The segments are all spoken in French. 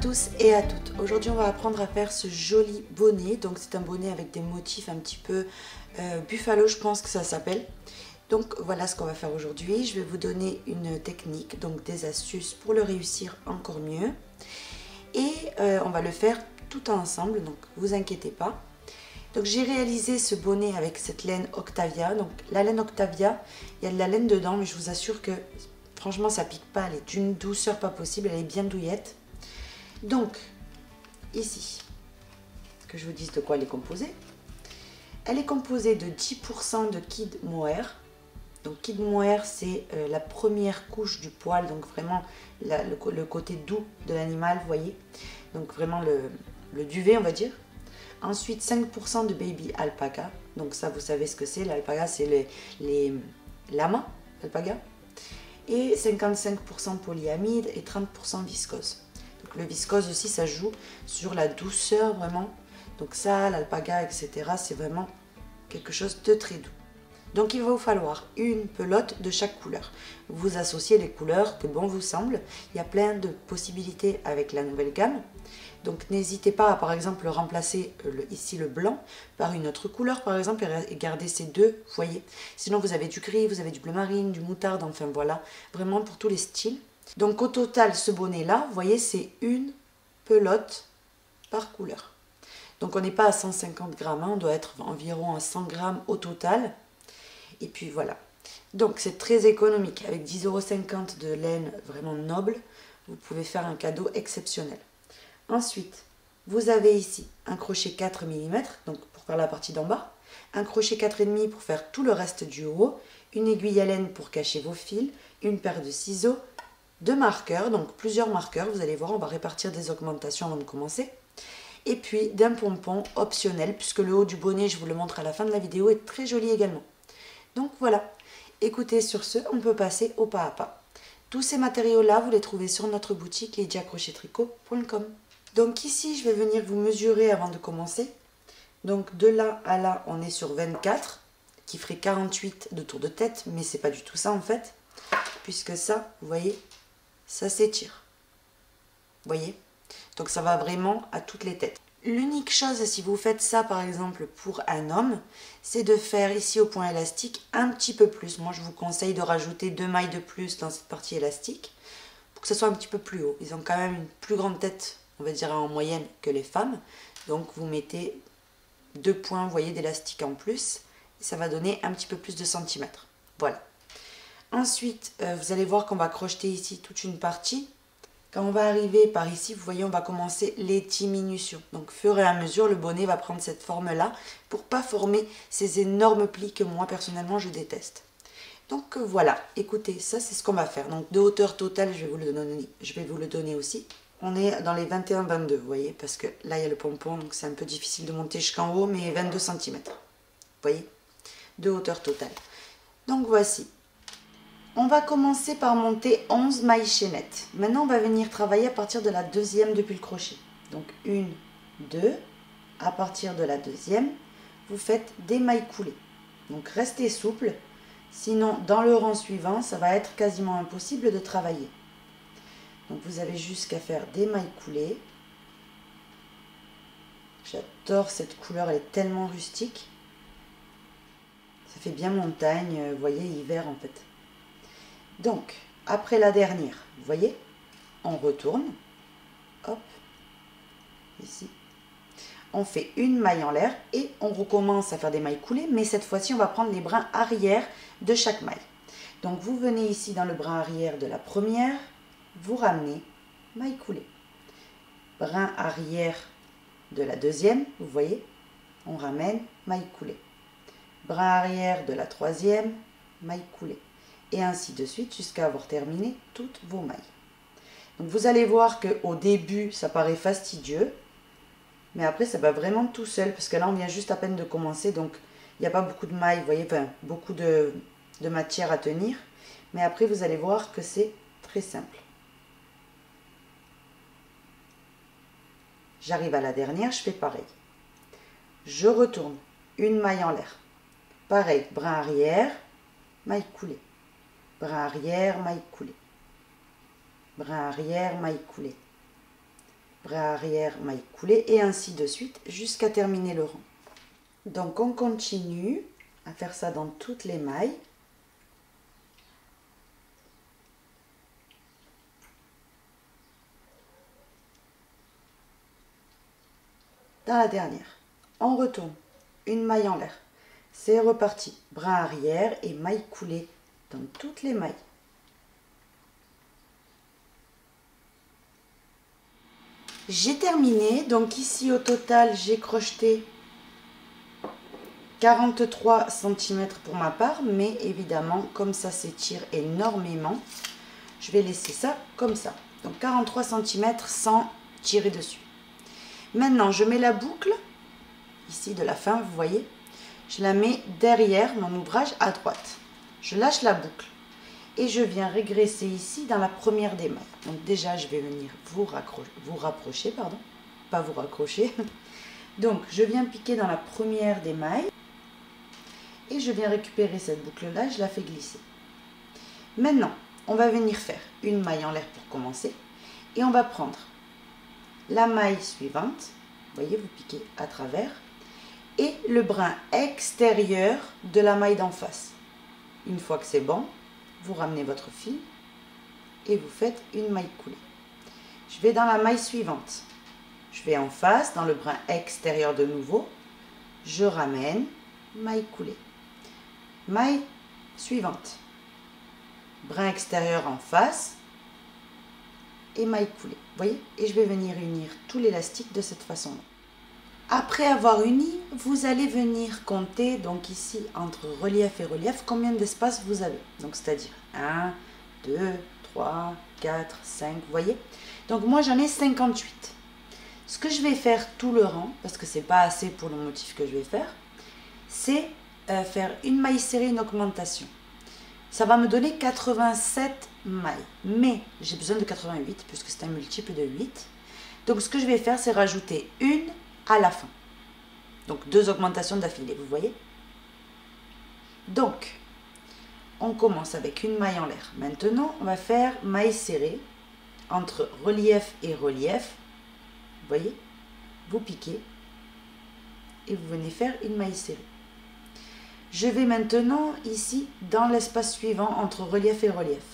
tous et à toutes. Aujourd'hui on va apprendre à faire ce joli bonnet. Donc c'est un bonnet avec des motifs un petit peu buffalo, je pense que ça s'appelle. Donc voilà ce qu'on va faire aujourd'hui. Je vais vous donner une technique, donc des astuces pour le réussir encore mieux. Et on va le faire tout ensemble, donc vous inquiétez pas. Donc j'ai réalisé ce bonnet avec cette laine Octavia. Donc la laine Octavia, il y a de la laine dedans, mais je vous assure que franchement ça pique pas, elle est d'une douceur pas possible, elle est bien douillette. Donc ici, que je vous dise de quoi elle est composée. Elle est composée de 10% de kid mohair. Donc kid mohair, c'est la première couche du poil, donc vraiment le côté doux de l'animal, vous voyez. Donc vraiment le duvet, on va dire. Ensuite 5% de baby alpaca. Donc ça, vous savez ce que c'est. L'alpaca, c'est les lamas alpaca. Et 55% polyamide et 30% viscose. Donc le viscose aussi, ça joue sur la douceur vraiment. Donc ça, l'alpaga, etc., c'est vraiment quelque chose de très doux. Donc il va vous falloir une pelote de chaque couleur. Vous associez les couleurs que bon vous semble. Il y a plein de possibilités avec la nouvelle gamme. Donc n'hésitez pas à par exemple remplacer ici le blanc par une autre couleur par exemple et garder ces deux, vous voyez. Sinon vous avez du gris, vous avez du bleu marine, du moutarde, enfin voilà, vraiment pour tous les styles. Donc au total ce bonnet là, vous voyez, c'est une pelote par couleur. Donc on n'est pas à 150 grammes, hein, on doit être environ à 100 grammes au total. Et puis voilà. Donc c'est très économique, avec 10,50 € de laine vraiment noble, vous pouvez faire un cadeau exceptionnel. Ensuite, vous avez ici un crochet 4 mm, donc pour faire la partie d'en bas, un crochet 4,5 pour faire tout le reste du haut, une aiguille à laine pour cacher vos fils, une paire de ciseaux, deux marqueurs, donc plusieurs marqueurs, vous allez voir, on va répartir des augmentations avant de commencer, et puis d'un pompon optionnel, puisque le haut du bonnet, je vous le montre à la fin de la vidéo, est très joli également. Donc voilà, écoutez, sur ce, on peut passer au pas à pas. Tous ces matériaux-là, vous les trouvez sur notre boutique lydiacrochettricot.com. Donc ici, je vais venir vous mesurer avant de commencer. Donc de là à là, on est sur 24, qui ferait 48 de tour de tête, mais c'est pas du tout ça en fait, puisque ça, vous voyez, ça s'étire. Vous voyez? Donc ça va vraiment à toutes les têtes. L'unique chose, si vous faites ça par exemple pour un homme, c'est de faire ici au point élastique un petit peu plus. Moi je vous conseille de rajouter 2 mailles de plus dans cette partie élastique pour que ce soit un petit peu plus haut. Ils ont quand même une plus grande tête, on va dire en moyenne, que les femmes. Donc vous mettez 2 points, vous voyez, d'élastique en plus. Et ça va donner un petit peu plus de centimètres. Voilà. Ensuite, vous allez voir qu'on va crocheter ici toute une partie. Quand on va arriver par ici, vous voyez, on va commencer les diminutions. Donc, au fur et à mesure, le bonnet va prendre cette forme-là pour ne pas former ces énormes plis que moi, personnellement, je déteste. Donc, voilà. Écoutez, ça, c'est ce qu'on va faire. Donc, de hauteur totale, je vais vous le donner aussi. On est dans les 21-22, vous voyez, parce que là, il y a le pompon, donc c'est un peu difficile de monter jusqu'en haut, mais 22 cm. Vous voyez, de hauteur totale. Donc, voici. On va commencer par monter 11 mailles chaînettes. Maintenant, on va venir travailler à partir de la deuxième depuis le crochet. Donc, 1, 2. À partir de la deuxième, vous faites des mailles coulées. Donc, restez souple. Sinon, dans le rang suivant, ça va être quasiment impossible de travailler. Donc, vous avez juste qu'à faire des mailles coulées. J'adore cette couleur, elle est tellement rustique. Ça fait bien montagne, vous voyez, hiver en fait. Donc, après la dernière, vous voyez, on retourne, hop, ici, on fait une maille en l'air et on recommence à faire des mailles coulées, mais cette fois-ci, on va prendre les brins arrière de chaque maille. Donc, vous venez ici dans le brin arrière de la première, vous ramenez, maille coulée. Brin arrière de la deuxième, vous voyez, on ramène, maille coulée. Brin arrière de la troisième, maille coulée. Et ainsi de suite jusqu'à avoir terminé toutes vos mailles. Donc vous allez voir qu'au début ça paraît fastidieux, mais après ça va vraiment tout seul, parce que là on vient juste à peine de commencer, donc il n'y a pas beaucoup de mailles, vous voyez, enfin, beaucoup de matière à tenir, mais après vous allez voir que c'est très simple. J'arrive à la dernière, je fais pareil. Je retourne, une maille en l'air. Pareil, brin arrière, maille coulée. Brin arrière, maille coulée. Brin arrière, maille coulée. bras arrière, maille coulée, et ainsi de suite jusqu'à terminer le rang. Donc on continue à faire ça dans toutes les mailles. Dans la dernière, on retourne, une maille en l'air. C'est reparti, bras arrière et maille coulée dans toutes les mailles. J'ai terminé, donc ici au total j'ai crocheté 43 cm pour ma part, mais évidemment comme ça s'étire énormément, je vais laisser ça comme ça. Donc 43 cm sans tirer dessus. Maintenant je mets la boucle, ici de la fin vous voyez, je la mets derrière mon ouvrage à droite. Je lâche la boucle et je viens régresser ici dans la première des mailles. Donc déjà je vais venir vous rapprocher, pardon, pas vous raccrocher. Donc je viens piquer dans la première des mailles et je viens récupérer cette boucle là, je la fais glisser. Maintenant on va venir faire une maille en l'air pour commencer et on va prendre la maille suivante, vous voyez vous piquez à travers, et le brin extérieur de la maille d'en face. Une fois que c'est bon, vous ramenez votre fil et vous faites une maille coulée. Je vais dans la maille suivante. Je vais en face, dans le brin extérieur de nouveau. Je ramène, maille coulée. Maille suivante. Brin extérieur en face et maille coulée. Vous voyez? Et je vais venir unir tout l'élastique de cette façon-là. Après avoir uni, vous allez venir compter, donc ici, entre relief et relief, combien d'espace vous avez. Donc, c'est-à-dire 1, 2, 3, 4, 5, vous voyez. Donc, moi, j'en ai 58. Ce que je vais faire tout le rang, parce que c'est pas assez pour le motif que je vais faire, c'est faire une maille serrée, une augmentation. Ça va me donner 87 mailles. Mais j'ai besoin de 88, puisque c'est un multiple de 8. Donc, ce que je vais faire, c'est rajouter une à la fin. Donc 2 augmentations d'affilée, vous voyez. Donc, on commence avec une maille en l'air. Maintenant, on va faire maille serrée entre relief et relief. Vous voyez, vous piquez et vous venez faire une maille serrée. Je vais maintenant ici dans l'espace suivant entre relief et relief.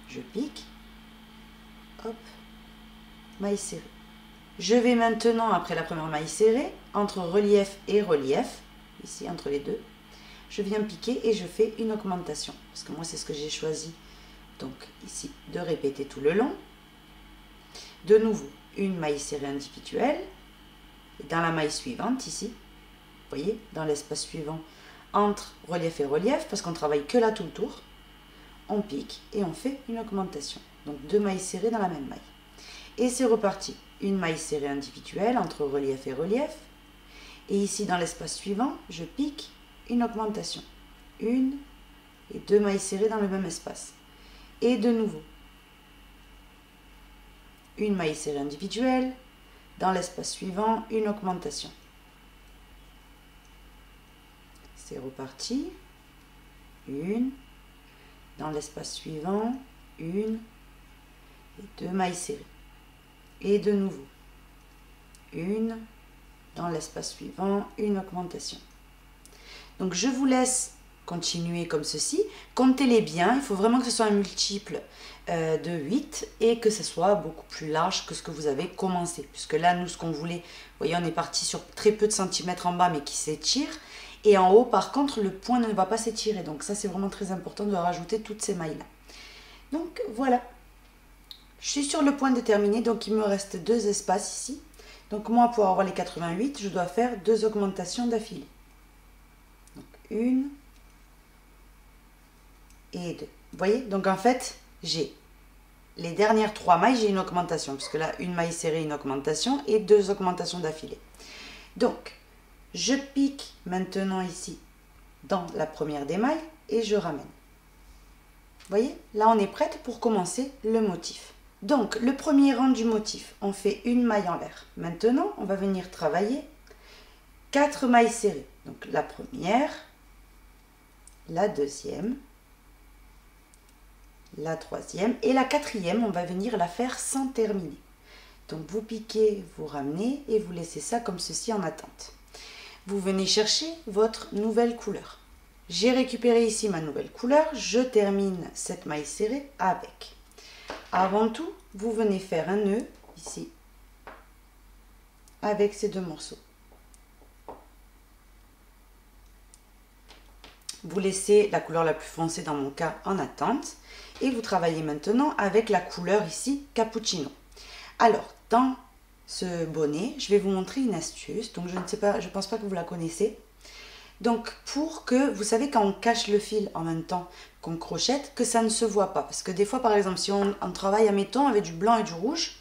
Je pique, hop, maille serrée. Je vais maintenant, après la première maille serrée, entre relief et relief, ici entre les deux, je viens piquer et je fais une augmentation. Parce que moi, c'est ce que j'ai choisi, donc ici, de répéter tout le long. De nouveau, une maille serrée individuelle. Et dans la maille suivante, ici, vous voyez, dans l'espace suivant, entre relief et relief, parce qu'on travaille que là tout le tour, on pique et on fait une augmentation. Donc 2 mailles serrées dans la même maille. Et c'est reparti. Une maille serrée individuelle entre relief et relief. Et ici, dans l'espace suivant, je pique une augmentation. 1 et 2 mailles serrées dans le même espace. Et de nouveau, une maille serrée individuelle. Dans l'espace suivant, une augmentation. C'est reparti. 1. Dans l'espace suivant, 1 et 2 mailles serrées. Et de nouveau, une, dans l'espace suivant, une augmentation. Donc je vous laisse continuer comme ceci. Comptez-les bien, il faut vraiment que ce soit un multiple de 8 et que ce soit beaucoup plus large que ce que vous avez commencé. Puisque là, nous, ce qu'on voulait, vous voyez, on est parti sur très peu de centimètres en bas, mais qui s'étire. Et en haut, par contre, le point ne va pas s'étirer. Donc ça, c'est vraiment très important de rajouter toutes ces mailles-là. Donc voilà. Je suis sur le point de terminer, donc il me reste 2 espaces ici. Donc moi, pour avoir les 88, je dois faire 2 augmentations d'affilée. Donc 1 et 2. Vous voyez? Donc en fait, j'ai les dernières 3 mailles, j'ai une augmentation. Puisque là, une maille serrée, une augmentation et 2 augmentations d'affilée. Donc, je pique maintenant ici dans la première des mailles et je ramène. Vous voyez? Là, on est prête pour commencer le motif. Donc, le premier rang du motif, on fait une maille en l'air. Maintenant, on va venir travailler 4 mailles serrées. Donc, la première, la deuxième, la troisième et la quatrième, on va venir la faire sans terminer. Donc vous piquez, vous ramenez et vous laissez ça comme ceci en attente. Vous venez chercher votre nouvelle couleur. J'ai récupéré ici ma nouvelle couleur, je termine cette maille serrée avec. Avant tout, vous venez faire un nœud ici avec ces deux morceaux. Vous laissez la couleur la plus foncée dans mon cas en attente et vous travaillez maintenant avec la couleur ici cappuccino. Alors, dans ce bonnet, je vais vous montrer une astuce. Donc, je ne sais pas, je ne pense pas que vous la connaissez. Donc, pour que, vous savez, quand on cache le fil en même temps qu'on crochette, que ça ne se voit pas. Parce que des fois, par exemple, si on travaille, admettons, avec du blanc et du rouge,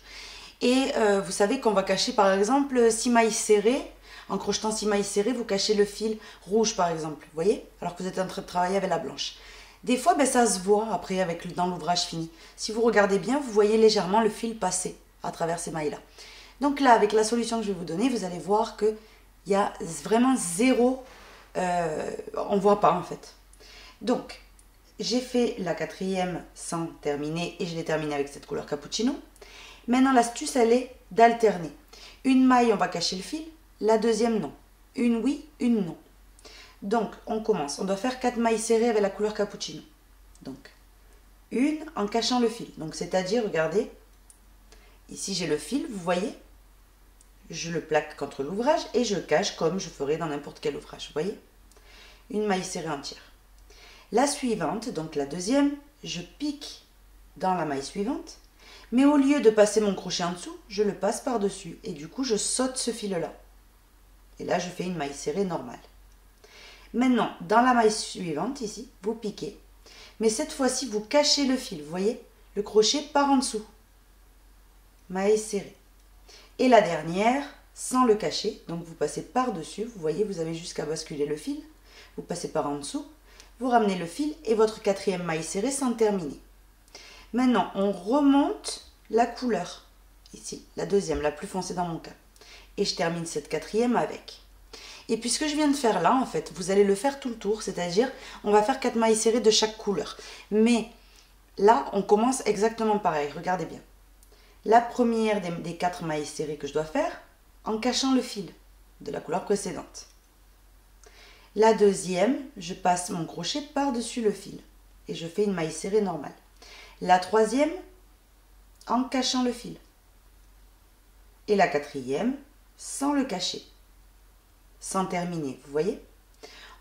et vous savez qu'on va cacher, par exemple, 6 mailles serrées. En crochetant 6 mailles serrées, vous cachez le fil rouge, par exemple. Vous voyez? Alors que vous êtes en train de travailler avec la blanche. Des fois, ben, ça se voit après dans l'ouvrage fini. Si vous regardez bien, vous voyez légèrement le fil passer à travers ces mailles-là. Donc là, avec la solution que je vais vous donner, vous allez voir qu'il y a vraiment zéro... on ne voit pas en fait. Donc, j'ai fait la quatrième sans terminer et je l'ai terminée avec cette couleur cappuccino. Maintenant, l'astuce, elle est d'alterner. Une maille, on va cacher le fil. La deuxième, non. Une oui, une non. Donc, on commence. On doit faire 4 mailles serrées avec la couleur cappuccino. Donc, une en cachant le fil. Donc, c'est-à-dire, regardez, ici j'ai le fil, vous voyez, je le plaque contre l'ouvrage et je le cache comme je ferais dans n'importe quel ouvrage, vous voyez. Une maille serrée entière. La suivante, donc la deuxième, je pique dans la maille suivante, mais au lieu de passer mon crochet en dessous, je le passe par-dessus et du coup je saute ce fil-là. Et là je fais une maille serrée normale. Maintenant, dans la maille suivante, ici, vous piquez, mais cette fois-ci vous cachez le fil, vous voyez, le crochet part en dessous. Maille serrée. Et la dernière, sans le cacher, donc vous passez par-dessus, vous voyez, vous avez jusqu'à basculer le fil, vous passez par en dessous, vous ramenez le fil et votre quatrième maille serrée sans terminer. Maintenant, on remonte la couleur, ici, la deuxième, la plus foncée dans mon cas. Et je termine cette quatrième avec. Et puis ce que je viens de faire là, en fait, vous allez le faire tout le tour, c'est-à-dire, on va faire 4 mailles serrées de chaque couleur. Mais là, on commence exactement pareil, regardez bien. La première des 4 mailles serrées que je dois faire, en cachant le fil de la couleur précédente. La deuxième, je passe mon crochet par-dessus le fil et je fais une maille serrée normale. La troisième, en cachant le fil. Et la quatrième, sans le cacher, sans terminer, vous voyez.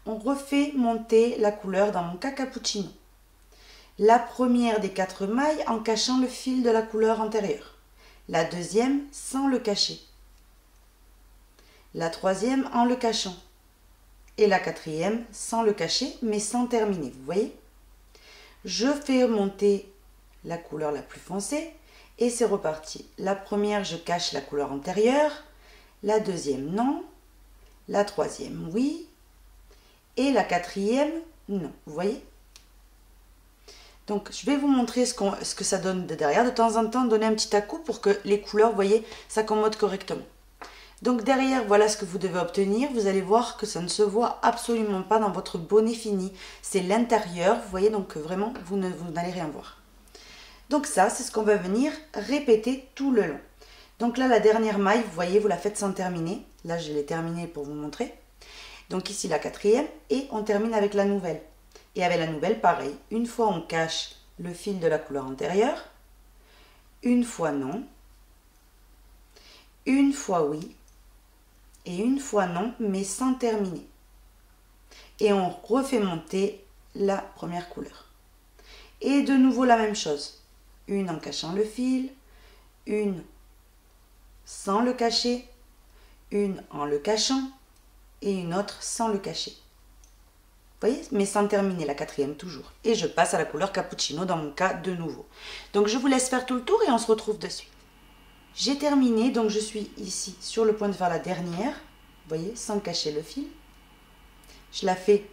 On refait monter la couleur dans mon cas cappuccino. La première des 4 mailles en cachant le fil de la couleur antérieure. La deuxième sans le cacher. La troisième en le cachant. Et la quatrième sans le cacher mais sans terminer, vous voyez. Je fais monter la couleur la plus foncée et c'est reparti. La première, je cache la couleur antérieure. La deuxième, non. La troisième, oui. Et la quatrième, non. Vous voyez? Donc, je vais vous montrer ce que ça donne de derrière. De temps en temps, donner un petit à-coup pour que les couleurs, vous voyez, s'accommodent correctement. Donc, derrière, voilà ce que vous devez obtenir. Vous allez voir que ça ne se voit absolument pas dans votre bonnet fini. C'est l'intérieur, vous voyez, donc vraiment, vous n'allez rien voir. Donc ça, c'est ce qu'on va venir répéter tout le long. Donc là, la dernière maille, vous voyez, vous la faites sans terminer. Là, je l'ai terminée pour vous montrer. Donc ici, la quatrième, et on termine avec la nouvelle. Et avec la nouvelle, pareil. Une fois, on cache le fil de la couleur antérieure. Une fois, non. Une fois, oui. Et une fois, non, mais sans terminer. Et on refait monter la première couleur. Et de nouveau, la même chose. Une en cachant le fil, une sans le cacher, une en le cachant et une autre sans le cacher. Vous voyez, mais sans terminer, la quatrième toujours. Et je passe à la couleur cappuccino dans mon cas de nouveau. Donc je vous laisse faire tout le tour et on se retrouve de suite. J'ai terminé, donc je suis ici sur le point de faire la dernière. Vous voyez, sans cacher le fil. Je la fais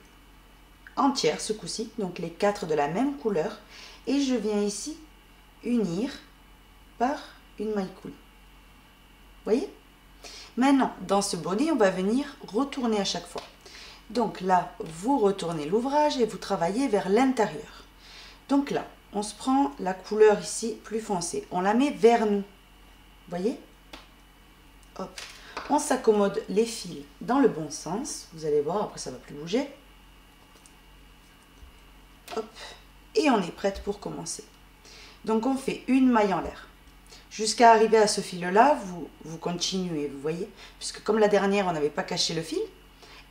entière ce coup-ci, donc les 4 de la même couleur. Et je viens ici unir par une maille cool. Vous voyez? Maintenant, dans ce bonnet, on va venir retourner à chaque fois. Donc là, vous retournez l'ouvrage et vous travaillez vers l'intérieur. Donc là, on se prend la couleur ici plus foncée. On la met vers nous. voyez? Hop. On s'accommode les fils dans le bon sens. Vous allez voir, après ça ne va plus bouger. Hop. Et on est prête pour commencer. Donc on fait une maille en l'air. Jusqu'à arriver à ce fil-là, vous continuez, vous voyez? Puisque comme la dernière, on n'avait pas caché le fil,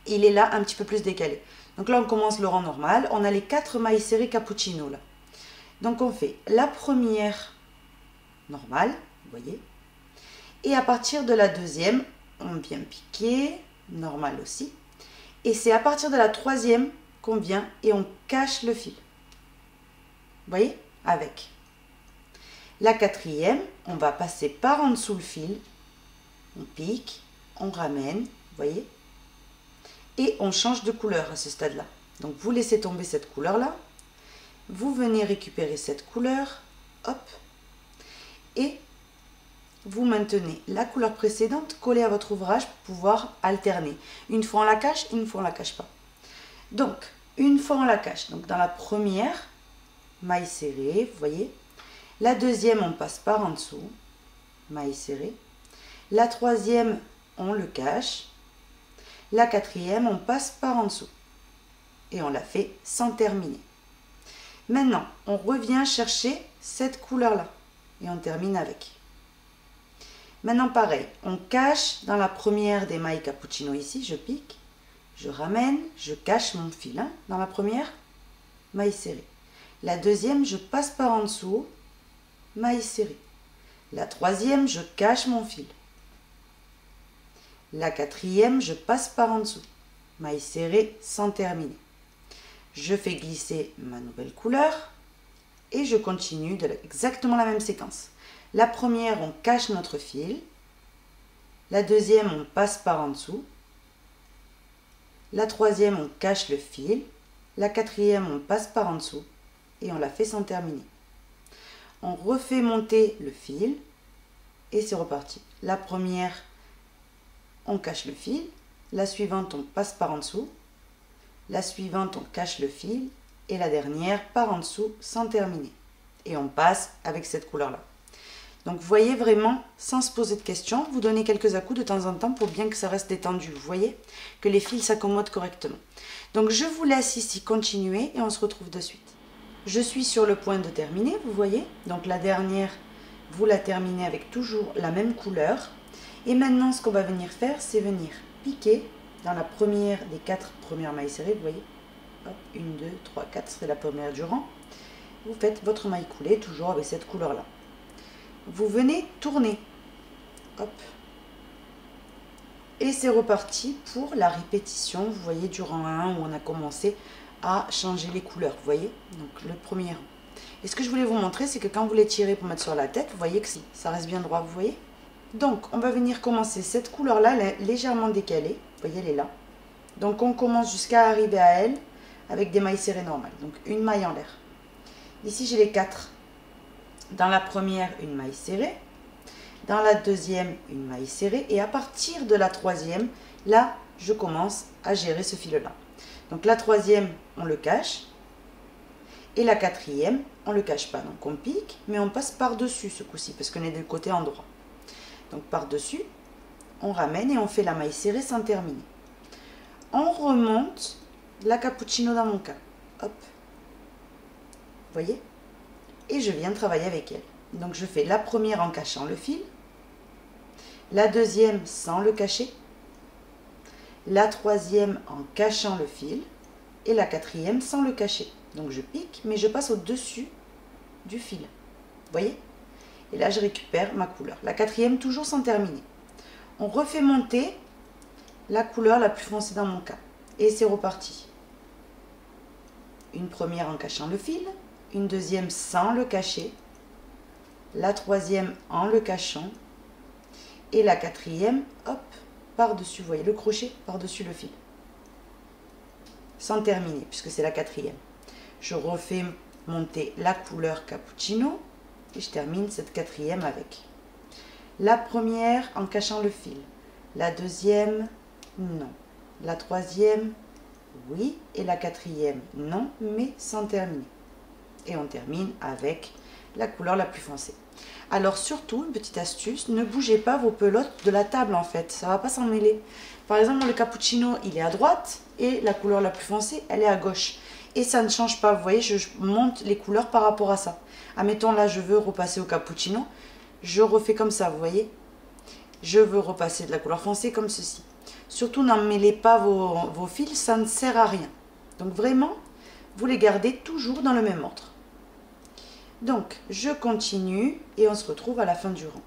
il est là un petit peu plus décalé. Donc là, on commence le rang normal. On a les 4 mailles serrées cappuccino là. Donc on fait la première normale, vous voyez? Et à partir de la deuxième, on vient piquer, normal aussi. Et c'est à partir de la troisième qu'on vient et on cache le fil. Vous voyez? Avec. La quatrième, on va passer par en dessous le fil. On pique, on ramène, vous voyez? Et on change de couleur à ce stade-là. Donc vous laissez tomber cette couleur-là. Vous venez récupérer cette couleur. Hop. Et vous maintenez la couleur précédente collée à votre ouvrage pour pouvoir alterner. Une fois on la cache, une fois on la cache pas. Donc, une fois on la cache. Donc dans la première, maille serrée, vous voyez. La deuxième, on passe par en dessous, maille serrée. La troisième, on le cache. La quatrième, on passe par en dessous. Et on la fait sans terminer. Maintenant, on revient chercher cette couleur-là. Et on termine avec. Maintenant, pareil, on cache dans la première des mailles cappuccino ici, je pique, je ramène, je cache mon fil hein, dans la première, maille serrée. La deuxième, je passe par en dessous, maille serrée. La troisième, je cache mon fil. La quatrième, je passe par en dessous, maille serrée sans terminer. Je fais glisser ma nouvelle couleur et je continue de exactement la même séquence. La première, on cache notre fil. La deuxième, on passe par en dessous. La troisième, on cache le fil. La quatrième, on passe par en dessous. Et on la fait sans terminer. On refait monter le fil. Et c'est reparti. La première, on cache le fil. La suivante, on passe par en dessous. La suivante, on cache le fil. Et la dernière, par en dessous, sans terminer. Et on passe avec cette couleur-là. Donc vous voyez vraiment, sans se poser de questions, vous donnez quelques à-coups de temps en temps pour bien que ça reste détendu. Vous voyez que les fils s'accommodent correctement. Donc je vous laisse ici continuer et on se retrouve de suite. Je suis sur le point de terminer, vous voyez. Donc la dernière, vous la terminez avec toujours la même couleur. Et maintenant ce qu'on va venir faire, c'est venir piquer dans la première des 4 premières mailles serrées, vous voyez. Hop, 1, 2, 3, 4, c'est la première du rang. Vous faites votre maille coulée toujours avec cette couleur-là. Vous venez tourner. Hop. Et c'est reparti pour la répétition, vous voyez, du rang 1 où on a commencé à changer les couleurs, vous voyez. Donc le premier rang. Et ce que je voulais vous montrer, c'est que quand vous les tirez pour mettre sur la tête, vous voyez que ça reste bien droit, vous voyez. Donc on va venir commencer cette couleur-là, légèrement décalée, vous voyez, elle est là. Donc on commence jusqu'à arriver à elle avec des mailles serrées normales. Donc une maille en l'air. Ici j'ai les 4. Dans la première, une maille serrée. Dans la deuxième, une maille serrée. Et à partir de la troisième, là, je commence à gérer ce fil-là. Donc la troisième, on le cache. Et la quatrième, on ne le cache pas. Donc on pique, mais on passe par-dessus ce coup-ci, parce qu'on est du côté endroit. Donc par-dessus, on ramène et on fait la maille serrée sans terminer. On remonte la cappuccino dans mon cas. Hop. Vous voyez ? Et je viens travailler avec elle. Donc je fais la première en cachant le fil, la deuxième sans le cacher, la troisième en cachant le fil et la quatrième sans le cacher. Donc je pique, mais je passe au-dessus du fil. Vous voyez? Et là je récupère ma couleur. La quatrième toujours sans terminer. On refait monter la couleur la plus foncée dans mon cas. Et c'est reparti. Une première en cachant le fil, une deuxième sans le cacher, la troisième en le cachant, et la quatrième, hop, par-dessus, vous voyez le crochet par-dessus le fil. Sans terminer, puisque c'est la quatrième. Je refais monter la couleur cappuccino, et je termine cette quatrième avec. La première en cachant le fil, la deuxième, non. La troisième, oui, et la quatrième, non, mais sans terminer. Et on termine avec la couleur la plus foncée. Alors surtout, une petite astuce, ne bougez pas vos pelotes de la table en fait, ça va pas s'en mêler. Par exemple, le cappuccino, il est à droite et la couleur la plus foncée, elle est à gauche. Et ça ne change pas, vous voyez, je monte les couleurs par rapport à ça. Admettons là, je veux repasser au cappuccino, je refais comme ça, vous voyez. Je veux repasser de la couleur foncée comme ceci. Surtout, n'en mêlez pas vos fils, ça ne sert à rien. Donc vraiment, vous les gardez toujours dans le même ordre. Donc, je continue et on se retrouve à la fin du rang.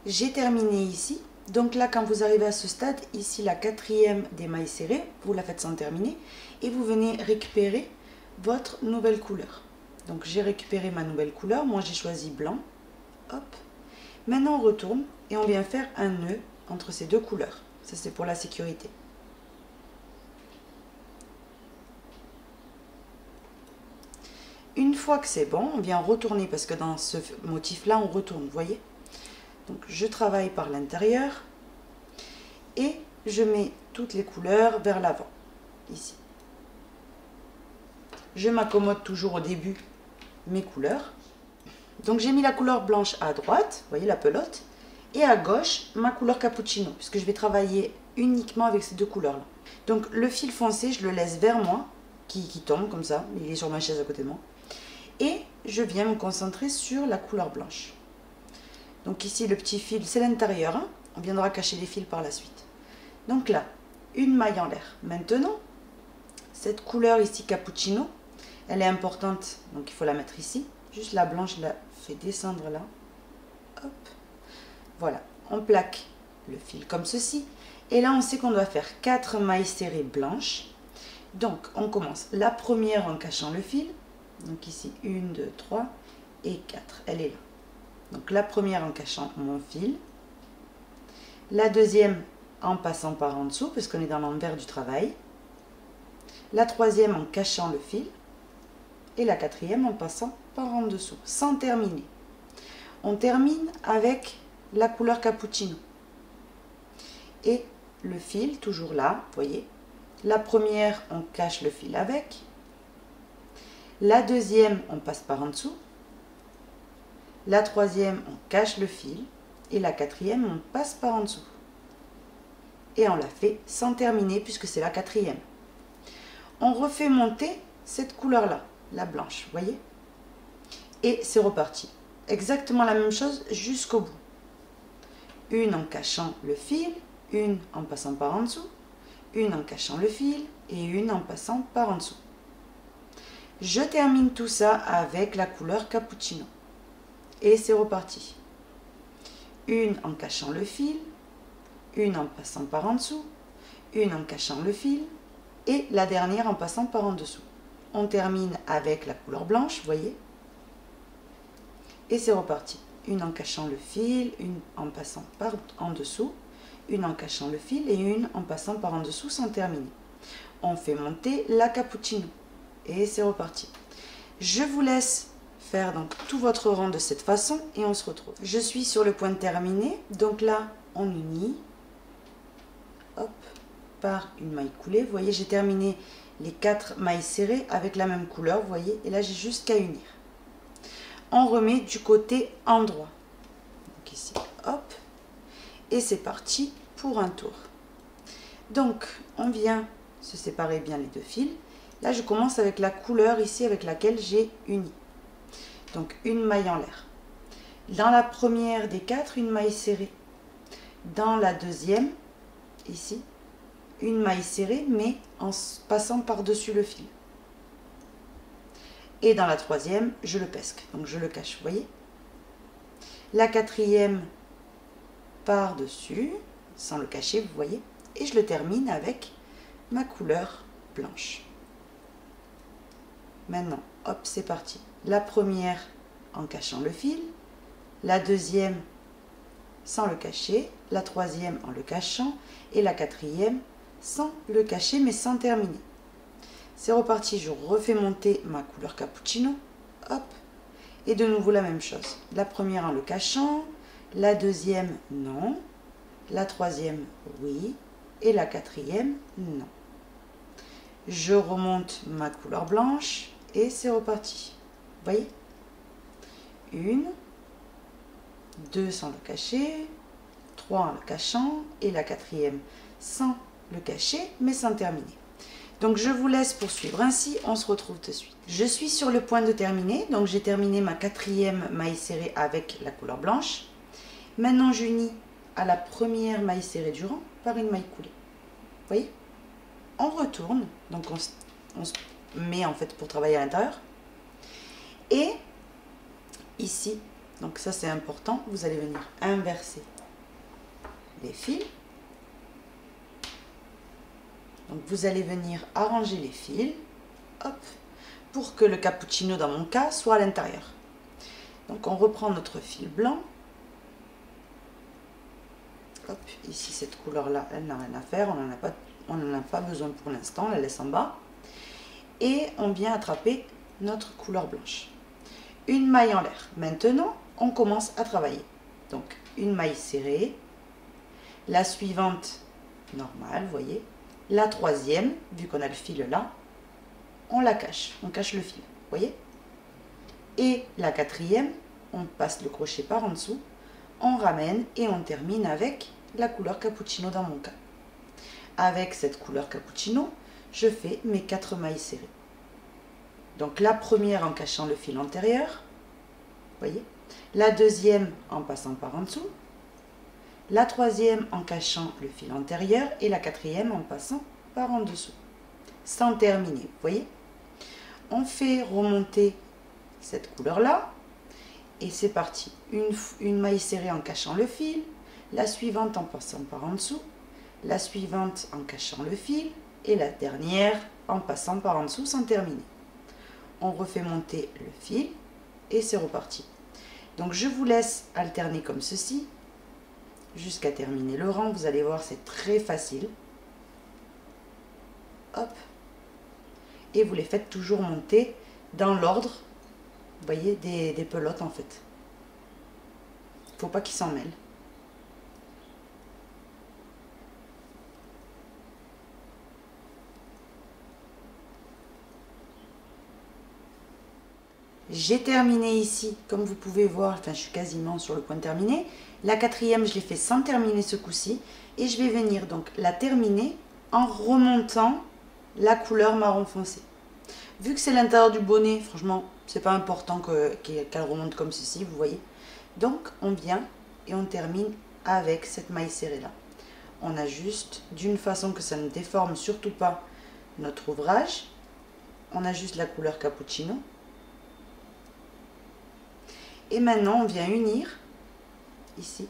J'ai terminé ici. Donc là, quand vous arrivez à ce stade, ici la quatrième des mailles serrées, vous la faites sans terminer et vous venez récupérer votre nouvelle couleur. Donc j'ai récupéré ma nouvelle couleur, moi j'ai choisi blanc. Hop. Maintenant on retourne et on vient faire un nœud entre ces deux couleurs. Ça c'est pour la sécurité. Une fois que c'est bon, on vient retourner parce que dans ce motif là on retourne, vous voyez. Donc je travaille par l'intérieur et je mets toutes les couleurs vers l'avant, ici. Je m'accommode toujours au début mes couleurs. Donc j'ai mis la couleur blanche à droite, vous voyez la pelote, et à gauche ma couleur cappuccino, puisque je vais travailler uniquement avec ces deux couleurs-là. Donc le fil foncé, je le laisse vers moi, qui tombe comme ça, il est sur ma chaise à côté de moi. Et je viens me concentrer sur la couleur blanche. Donc ici, le petit fil, c'est l'intérieur. Hein, on viendra cacher les fils par la suite. Donc là, une maille en l'air. Maintenant, cette couleur ici, cappuccino, elle est importante. Donc il faut la mettre ici. Juste la blanche, je la fais descendre là. Hop. Voilà. On plaque le fil comme ceci. Et là, on sait qu'on doit faire 4 mailles serrées blanches. Donc, on commence la première en cachant le fil. Donc ici, 1, 2, 3 et 4. Elle est là. Donc la première en cachant mon fil, la deuxième en passant par en dessous, parce qu'on est dans l'envers du travail, la troisième en cachant le fil, et la quatrième en passant par en dessous, sans terminer. On termine avec la couleur cappuccino. Et le fil, toujours là, vous voyez, la première, on cache le fil avec, la deuxième, on passe par en dessous, la troisième, on cache le fil. Et la quatrième, on passe par en dessous. Et on la fait sans terminer puisque c'est la quatrième. On refait monter cette couleur-là, la blanche, vous voyez. Et c'est reparti. Exactement la même chose jusqu'au bout. Une en cachant le fil, une en passant par en dessous, une en cachant le fil et une en passant par en dessous. Je termine tout ça avec la couleur cappuccino. Et c'est reparti. Une en cachant le fil, une en passant par en dessous, une en cachant le fil et la dernière en passant par en dessous. On termine avec la couleur blanche, vous voyez. Et c'est reparti. Une en cachant le fil, une en passant par en dessous, une en cachant le fil et une en passant par en dessous sans terminer. On fait monter la cappuccino. Et c'est reparti. Je vous laisse faire donc tout votre rang de cette façon et on se retrouve. Je suis sur le point de terminer, donc là on unit, hop, par une maille coulée. Vous voyez, j'ai terminé les 4 mailles serrées avec la même couleur, vous voyez, et là j'ai juste qu'à unir. On remet du côté endroit, donc ici, hop, et c'est parti pour un tour. Donc on vient se séparer bien les deux fils. Là je commence avec la couleur ici avec laquelle j'ai uni. Donc une maille en l'air. Dans la première des 4, une maille serrée. Dans la deuxième, ici, une maille serrée, mais en passant par-dessus le fil. Et dans la troisième, je le pesque, donc je le cache, vous voyez. La quatrième, par-dessus, sans le cacher, vous voyez. Et je le termine avec ma couleur blanche. Maintenant, hop, c'est parti. La première en cachant le fil, la deuxième sans le cacher, la troisième en le cachant et la quatrième sans le cacher mais sans terminer. C'est reparti, je refais monter ma couleur cappuccino, hop, et de nouveau la même chose. La première en le cachant, la deuxième non, la troisième oui et la quatrième non. Je remonte ma couleur blanche Et c'est reparti. Vous voyez? 1, 2 sans le cacher, 3 en le cachant, et la quatrième sans le cacher, mais sans terminer. Donc je vous laisse poursuivre ainsi, on se retrouve de suite. Je suis sur le point de terminer, donc j'ai terminé ma quatrième maille serrée avec la couleur blanche. Maintenant j'unis à la première maille serrée du rang par une maille coulée. Vous voyez? On retourne, donc on se met en fait pour travailler à l'intérieur. Et ici, donc ça c'est important, vous allez venir inverser les fils. Donc vous allez venir arranger les fils, hop, pour que le cappuccino dans mon cas soit à l'intérieur. Donc on reprend notre fil blanc. Hop, ici cette couleur là, elle n'a rien à faire, on n'en a pas besoin pour l'instant, on la laisse en bas. Et on vient attraper notre couleur blanche. Une maille en l'air. Maintenant, on commence à travailler. Donc une maille serrée, la suivante normale, vous voyez. La troisième, vu qu'on a le fil là, on la cache, on cache le fil, vous voyez. Et la quatrième, on passe le crochet par en dessous, on ramène et on termine avec la couleur cappuccino dans mon cas. Avec cette couleur cappuccino, je fais mes 4 mailles serrées. Donc la première en cachant le fil antérieur, vous voyez. La deuxième en passant par en dessous. La troisième en cachant le fil antérieur et la quatrième en passant par en dessous, sans terminer, vous voyez. On fait remonter cette couleur là et c'est parti. Une maille serrée en cachant le fil, la suivante en passant par en dessous, la suivante en cachant le fil et la dernière en passant par en dessous sans terminer. On refait monter le fil et c'est reparti. Donc je vous laisse alterner comme ceci jusqu'à terminer le rang. Vous allez voir, c'est très facile. Hop. Et vous les faites toujours monter dans l'ordre, vous voyez, des pelotes en fait. Il ne faut pas qu'ils s'en mêlent. J'ai terminé ici, comme vous pouvez voir, enfin je suis quasiment sur le point de terminer. La quatrième, je l'ai fait sans terminer ce coup-ci. Et je vais venir donc la terminer en remontant la couleur marron foncé. Vu que c'est l'intérieur du bonnet, franchement, c'est pas important qu'elle remonte comme ceci, vous voyez. Donc on vient et on termine avec cette maille serrée là. On ajuste d'une façon que ça ne déforme surtout pas notre ouvrage. On ajuste la couleur cappuccino. Et maintenant, on vient unir, ici,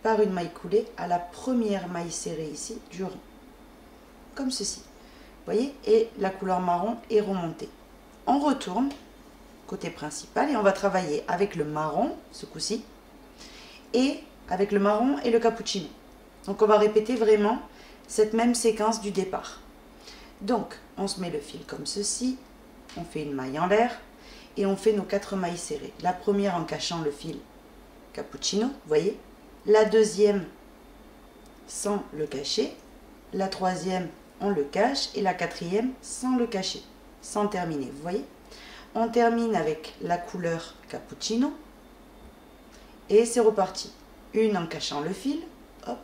par une maille coulée à la première maille serrée ici du rang. Comme ceci. Vous voyez? Et la couleur marron est remontée. On retourne, côté principal, et on va travailler avec le marron, ce coup-ci, et avec le marron et le cappuccino. Donc, on va répéter vraiment cette même séquence du départ. Donc, on se met le fil comme ceci, on fait une maille en l'air, et on fait nos 4 mailles serrées. La première en cachant le fil cappuccino, vous voyez. La deuxième sans le cacher. La troisième, on le cache. Et la quatrième sans le cacher, sans terminer, vous voyez. On termine avec la couleur cappuccino. Et c'est reparti. Une en cachant le fil, hop.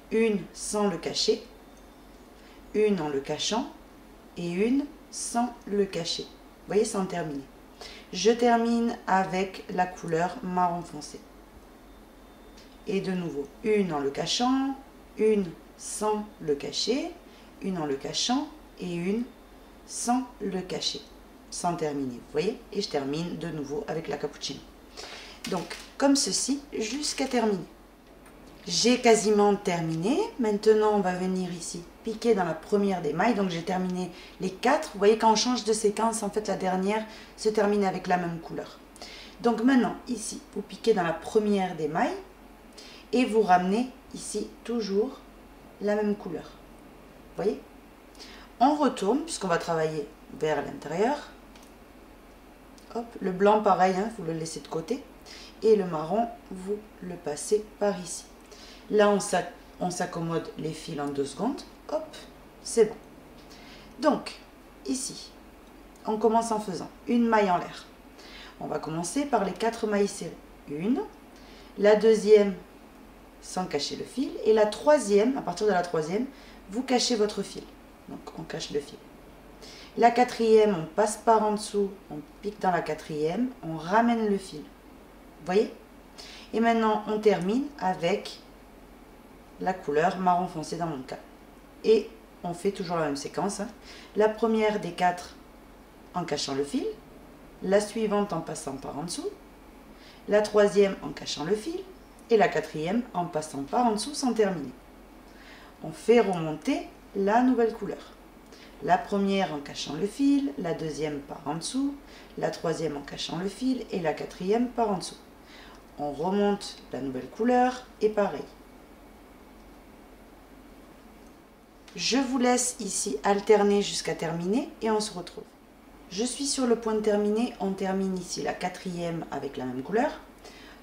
Une sans le cacher. Une en le cachant. Et une sans le cacher. Vous voyez, sans terminer. Je termine avec la couleur marron foncé. Et de nouveau, une en le cachant, une sans le cacher, une en le cachant et une sans le cacher. Sans terminer, vous voyez. Et je termine de nouveau avec la cappuccino. Donc, comme ceci, jusqu'à terminer. J'ai quasiment terminé. Maintenant, on va venir ici piquer dans la première des mailles. Donc, j'ai terminé les 4. Vous voyez, quand on change de séquence, en fait, la dernière se termine avec la même couleur. Donc, maintenant, ici, vous piquez dans la première des mailles et vous ramenez ici toujours la même couleur. Vous voyez? On retourne, puisqu'on va travailler vers l'intérieur. Hop, le blanc, pareil, hein, vous le laissez de côté. Et le marron, vous le passez par ici. Là, on s'accommode les fils en 2 secondes. Hop, c'est bon. Donc, ici, on commence en faisant une maille en l'air. On va commencer par les 4 mailles serrées. Une, la deuxième sans cacher le fil, et la troisième, à partir de la troisième, vous cachez votre fil. Donc on cache le fil. La quatrième, on passe par en dessous, on pique dans la quatrième, on ramène le fil. Vous voyez? Et maintenant, on termine avec la couleur marron foncé dans mon cas. Et on fait toujours la même séquence. La première des 4 en cachant le fil, la suivante en passant par en dessous, la troisième en cachant le fil, et la quatrième en passant par en dessous sans terminer. On fait remonter la nouvelle couleur. La première en cachant le fil, la deuxième par en dessous, la troisième en cachant le fil et la quatrième par en dessous. On remonte la nouvelle couleur et pareil. Je vous laisse ici alterner jusqu'à terminer et on se retrouve. Je suis sur le point de terminer, on termine ici la quatrième avec la même couleur.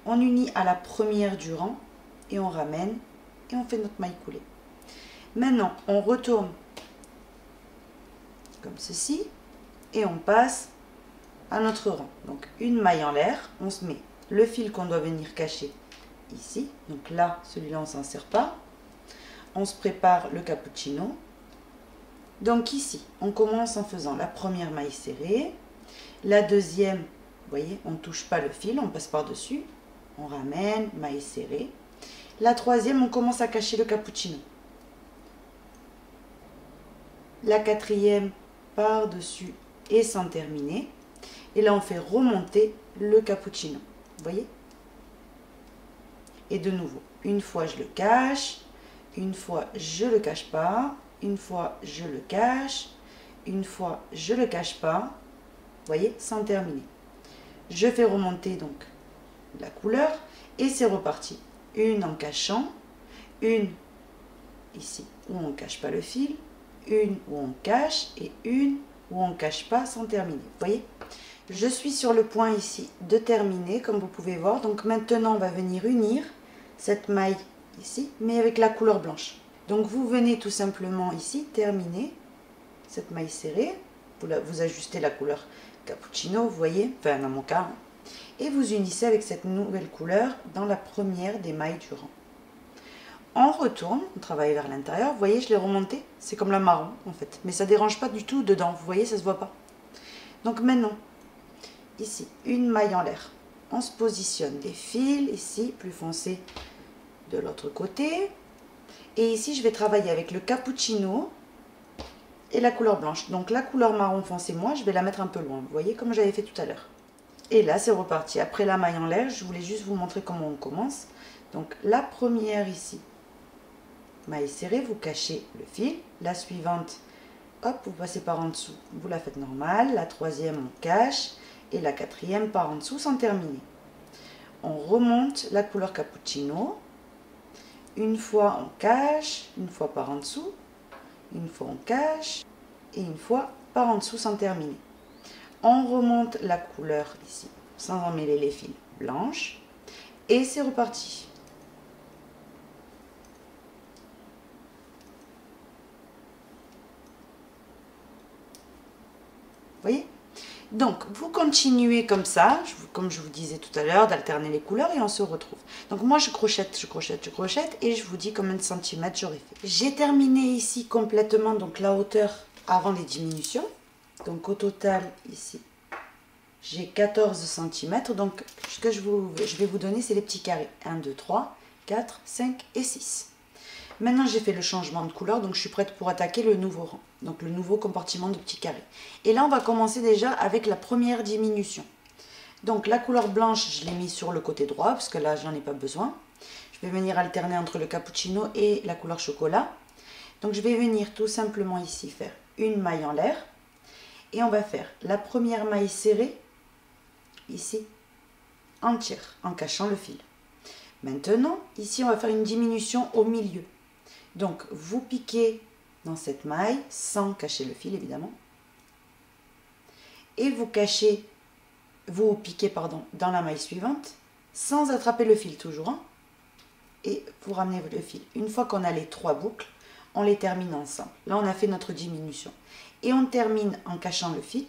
On unit à la première du rang et on ramène et on fait notre maille coulée. Maintenant, on retourne comme ceci et on passe à notre rang. Donc une maille en l'air, on se met le fil qu'on doit venir cacher ici. Donc là, celui-là, on ne s'en sert pas. On se prépare le cappuccino. Donc ici, on commence en faisant la première maille serrée. La deuxième, vous voyez, on ne touche pas le fil, on passe par-dessus. On ramène, maille serrée. La troisième, on commence à cacher le cappuccino. La quatrième, par-dessus et sans terminer. Et là, on fait remonter le cappuccino. Vous voyez? Et de nouveau, une fois je le cache, une fois je le cache pas, une fois je le cache, une fois je le cache pas. Vous voyez? Sans terminer. Je fais remonter donc la couleur et c'est reparti. Une en cachant, une ici où on ne cache pas le fil, une où on cache et une où on ne cache pas sans terminer. Vous voyez? Je suis sur le point ici de terminer comme vous pouvez voir. Donc maintenant on va venir unir cette maille ici mais avec la couleur blanche. Donc vous venez tout simplement ici terminer cette maille serrée. Vous ajustez la couleur cappuccino, vous voyez, enfin dans mon cas. Et vous unissez avec cette nouvelle couleur dans la première des mailles du rang. On retourne, on travaille vers l'intérieur. Vous voyez, je l'ai remonté. C'est comme la marron en fait. Mais ça ne dérange pas du tout dedans. Vous voyez, ça ne se voit pas. Donc maintenant, ici, une maille en l'air. On se positionne les fils ici, plus foncés de l'autre côté. Et ici, je vais travailler avec le cappuccino et la couleur blanche. Donc la couleur marron foncé, moi, je vais la mettre un peu loin. Vous voyez, comme j'avais fait tout à l'heure. Et là, c'est reparti. Après la maille en l'air, je voulais juste vous montrer comment on commence. Donc la première ici, maille serrée, vous cachez le fil. La suivante, hop, vous passez par en dessous. Vous la faites normale. La troisième, on cache. Et la quatrième par en dessous sans terminer. On remonte la couleur cappuccino. Une fois on cache, une fois par en dessous, une fois on cache et une fois par en dessous sans terminer. On remonte la couleur ici sans emmêler les fils blanches et c'est reparti. Vous voyez? Donc, vous continuez comme ça, comme je vous disais tout à l'heure, d'alterner les couleurs et on se retrouve. Donc, moi, je crochette et je vous dis combien de centimètres j'aurais fait. J'ai terminé ici complètement donc la hauteur avant les diminutions. Donc, au total, ici, j'ai 14 centimètres. Donc, ce que je vais vous donner, c'est les petits carrés. 1, 2, 3, 4, 5 et 6. Maintenant, j'ai fait le changement de couleur, donc je suis prête pour attaquer le nouveau rang. Donc, le nouveau compartiment de petits carrés. Et là, on va commencer déjà avec la première diminution. Donc, la couleur blanche, je l'ai mis sur le côté droit, parce que là, j'en ai pas besoin. Je vais venir alterner entre le cappuccino et la couleur chocolat. Donc, je vais venir tout simplement ici faire une maille en l'air. Et on va faire la première maille serrée, ici, entière, en cachant le fil. Maintenant, ici, on va faire une diminution au milieu. Donc, vous piquez dans cette maille, sans cacher le fil, évidemment. Et vous piquez, dans la maille suivante, sans attraper le fil, toujours. Hein, et vous ramenez le fil. Une fois qu'on a les 3 boucles, on les termine ensemble. Là, on a fait notre diminution. Et on termine en cachant le fil.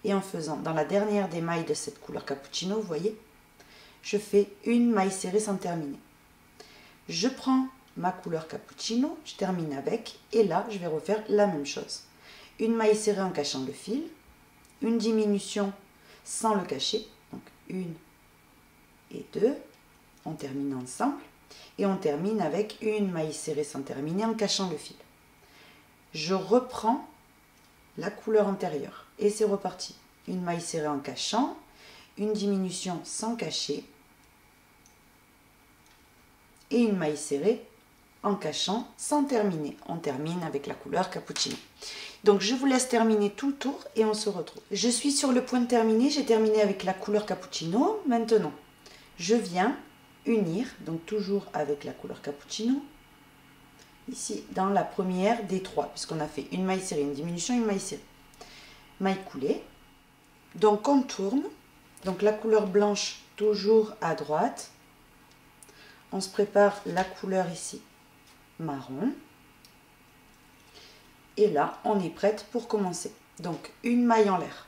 Et en faisant dans la dernière des mailles de cette couleur cappuccino, vous voyez, je fais une maille serrée sans terminer. Je prends ma couleur cappuccino, je termine avec, et là je vais refaire la même chose. Une maille serrée en cachant le fil, une diminution sans le cacher, donc 1 et 2, on termine ensemble, et on termine avec une maille serrée sans terminer en cachant le fil. Je reprends la couleur antérieure, et c'est reparti. Une maille serrée en cachant, une diminution sans cacher, et une maille serrée en cachant sans terminer. On termine avec la couleur cappuccino. Donc je vous laisse terminer tout le tour et on se retrouve. Je suis sur le point de terminer, j'ai terminé avec la couleur cappuccino. Maintenant, je viens unir, donc toujours avec la couleur cappuccino, ici dans la première des trois, puisqu'on a fait une maille serrée, une diminution, une maille serrée. Maille coulée. Donc on tourne, donc la couleur blanche toujours à droite. On se prépare la couleur ici marron. Et là, on est prête pour commencer. Donc, une maille en l'air.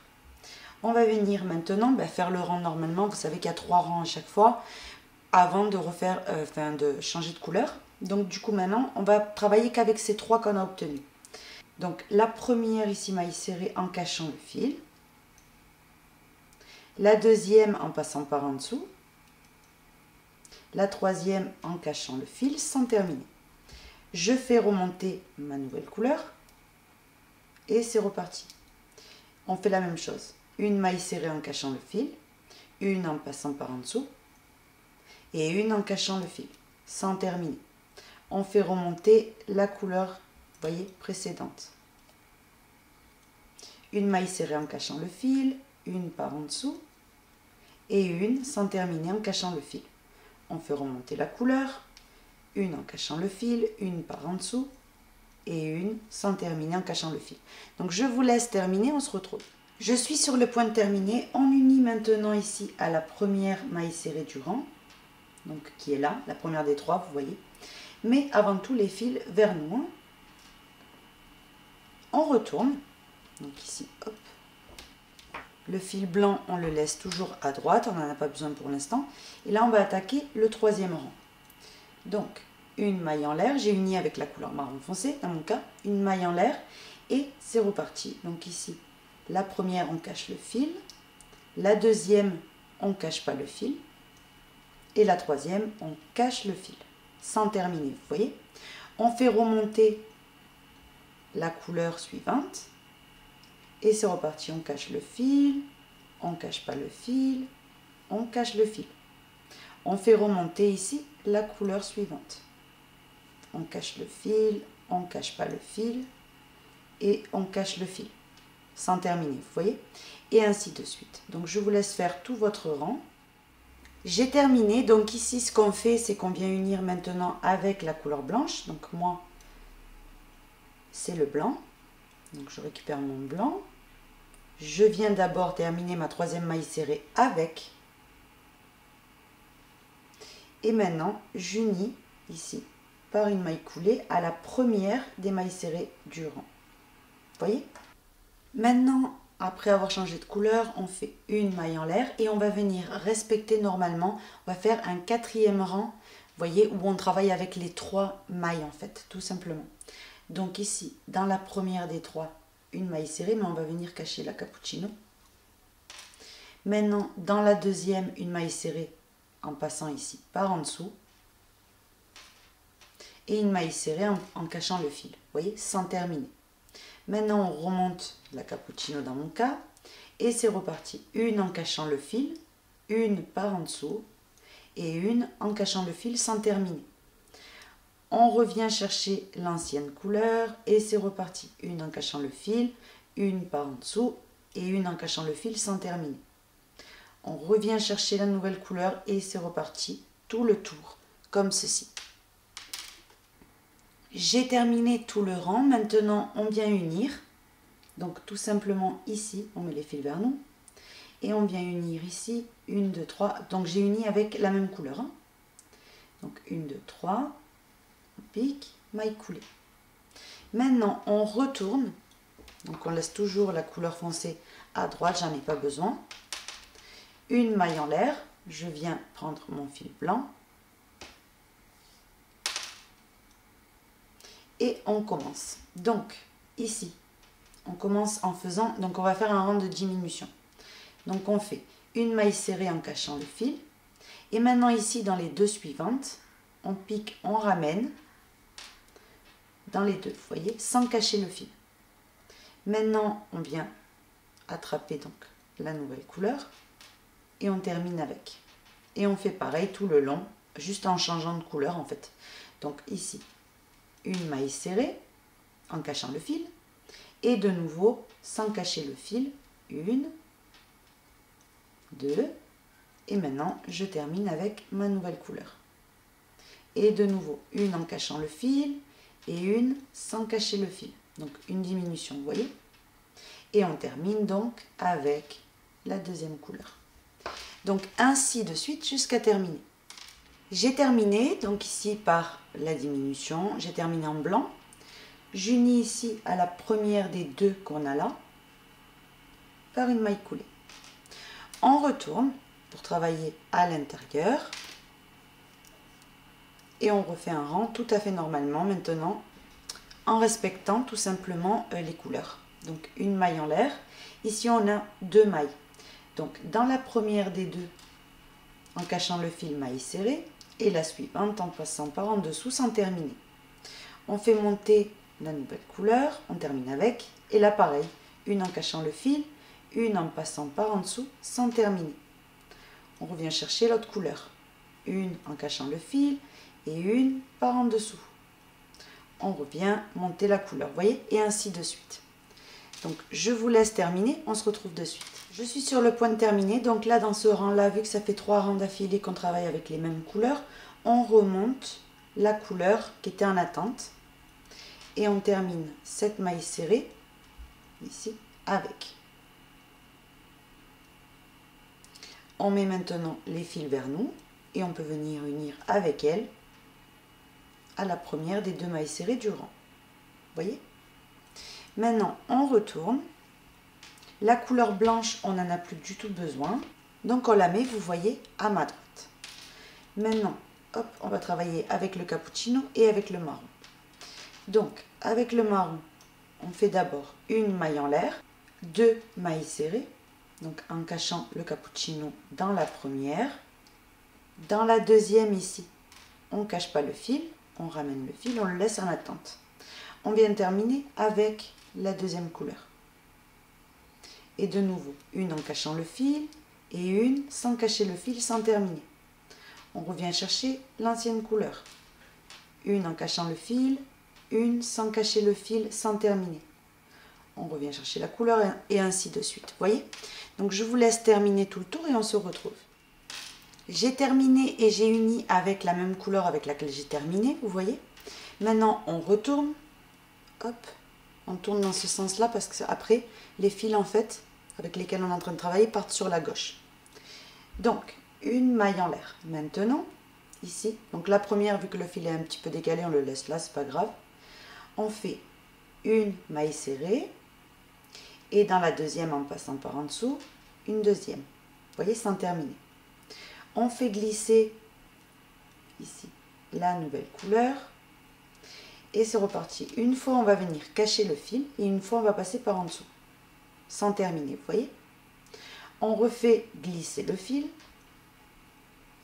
On va venir maintenant faire le rang normalement. Vous savez qu'il y a 3 rangs à chaque fois avant de refaire, de changer de couleur. Donc, du coup, maintenant, on va travailler qu'avec ces 3 qu'on a obtenus. Donc, la première ici, maille serrée en cachant le fil. La deuxième en passant par en dessous. La troisième en cachant le fil sans terminer. Je fais remonter ma nouvelle couleur. Et c'est reparti. On fait la même chose. Une maille serrée en cachant le fil, une en passant par en dessous et une en cachant le fil, sans terminer. On fait remonter la couleur, vous voyez, précédente. Une maille serrée en cachant le fil, une par en dessous et une sans terminer en cachant le fil. On fait remonter la couleur, une en cachant le fil, une par en dessous et une sans terminer en cachant le fil. Donc je vous laisse terminer, on se retrouve. Je suis sur le point de terminer. On unit maintenant ici à la première maille serrée du rang, donc qui est là, la première des 3, vous voyez. Mais avant tout les fils vers nous. Hein. On retourne, donc ici, hop. Le fil blanc, on le laisse toujours à droite, on n'en a pas besoin pour l'instant. Et là, on va attaquer le 3e rang. Donc, une maille en l'air, j'ai uni avec la couleur marron foncé, dans mon cas, une maille en l'air, et c'est reparti. Donc ici, la première, on cache le fil, la deuxième, on ne cache pas le fil, et la troisième, on cache le fil, sans terminer, vous voyez. On fait remonter la couleur suivante, et c'est reparti, on cache le fil, on ne cache pas le fil, on cache le fil. On fait remonter ici la couleur suivante. On cache le fil, on ne cache pas le fil et on cache le fil sans terminer, vous voyez, et ainsi de suite. Donc je vous laisse faire tout votre rang. J'ai terminé, donc ici ce qu'on fait, c'est qu'on vient unir maintenant avec la couleur blanche. Donc moi, c'est le blanc, donc je récupère mon blanc. Je viens d'abord terminer ma 3e maille serrée avec, et maintenant j'unis ici par une maille coulée à la première des mailles serrées du rang. Vous voyez? Maintenant, après avoir changé de couleur, on fait une maille en l'air et on va venir respecter normalement. On va faire un 4e rang, vous voyez, où on travaille avec les 3 mailles en fait, tout simplement. Donc ici, dans la première des 3, une maille serrée, mais on va venir cacher la cappuccino. Maintenant, dans la deuxième, une maille serrée en passant ici par en dessous. Et une maille serrée en cachant le fil, vous voyez, sans terminer. Maintenant, on remonte la cappuccino dans mon cas, et c'est reparti. Une en cachant le fil, une par en dessous, et une en cachant le fil sans terminer. On revient chercher l'ancienne couleur, et c'est reparti. Une en cachant le fil, une par en dessous, et une en cachant le fil sans terminer. On revient chercher la nouvelle couleur, et c'est reparti. Tout le tour, comme ceci. J'ai terminé tout le rang, maintenant on vient unir, donc tout simplement ici, on met les fils vers nous, et on vient unir ici, 1, 2, 3, donc j'ai uni avec la même couleur, hein. Donc 1, 2, 3, on pique, maille coulée. Maintenant on retourne, donc on laisse toujours la couleur foncée à droite, j'en ai pas besoin. Une maille en l'air, je viens prendre mon fil blanc. Et on commence. Donc, ici, on commence en faisant, donc on va faire un rang de diminution. Donc on fait une maille serrée en cachant le fil. Et maintenant ici, dans les deux suivantes, on pique, on ramène dans les deux, vous voyez, sans cacher le fil. Maintenant, on vient attraper donc la nouvelle couleur et on termine avec. Et on fait pareil tout le long, juste en changeant de couleur en fait. Donc ici, une maille serrée en cachant le fil et de nouveau sans cacher le fil, une, deux, et maintenant je termine avec ma nouvelle couleur. Et de nouveau une en cachant le fil et une sans cacher le fil, donc une diminution, vous voyez. Et on termine donc avec la deuxième couleur. Donc ainsi de suite jusqu'à terminer. J'ai terminé donc ici par la diminution, j'ai terminé en blanc. J'unis ici à la première des deux qu'on a là par une maille coulée. On retourne pour travailler à l'intérieur et on refait un rang tout à fait normalement maintenant en respectant tout simplement les couleurs. Donc une maille en l'air, ici on a deux mailles. Donc dans la première des deux, en cachant le fil, maille serrée, et la suivante en passant par en dessous sans terminer. On fait monter la nouvelle couleur, on termine avec, et là pareil, une en cachant le fil, une en passant par en dessous sans terminer. On revient chercher l'autre couleur, une en cachant le fil et une par en dessous. On revient monter la couleur, vous voyez, et ainsi de suite. Donc je vous laisse terminer, on se retrouve de suite. Je suis sur le point de terminer, donc là dans ce rang là, vu que ça fait 3 rangs d'affilée qu'on travaille avec les mêmes couleurs, on remonte la couleur qui était en attente et on termine cette maille serrée ici avec. On met maintenant les fils vers nous et on peut venir unir avec elle à la première des deux mailles serrées du rang. Vous voyez? Maintenant, on retourne. La couleur blanche, on n'en a plus du tout besoin. Donc, on la met, vous voyez, à ma droite. Maintenant, hop, on va travailler avec le cappuccino et avec le marron. Donc, avec le marron, on fait d'abord une maille en l'air, deux mailles serrées. Donc, en cachant le cappuccino dans la première. Dans la deuxième, ici, on ne cache pas le fil. On ramène le fil, on le laisse en attente. On vient terminer avec la deuxième couleur. Et de nouveau, une en cachant le fil et une sans cacher le fil, sans terminer. On revient chercher l'ancienne couleur. Une en cachant le fil, une sans cacher le fil, sans terminer. On revient chercher la couleur et ainsi de suite. Vous voyez? Donc je vous laisse terminer tout le tour et on se retrouve. J'ai terminé et j'ai uni avec la même couleur avec laquelle j'ai terminé, vous voyez. Maintenant, on retourne. Hop, on tourne dans ce sens-là parce que après, les fils en fait, avec lesquels on est en train de travailler, partent sur la gauche. Donc, une maille en l'air. Maintenant, ici, donc la première, vu que le fil est un petit peu décalé, on le laisse là, c'est pas grave. On fait une maille serrée et dans la deuxième, en passant par en dessous, une deuxième. Vous voyez, sans terminer. On fait glisser ici la nouvelle couleur et c'est reparti. Une fois, on va venir cacher le fil et une fois, on va passer par en dessous, sans terminer, vous voyez. On refait glisser le fil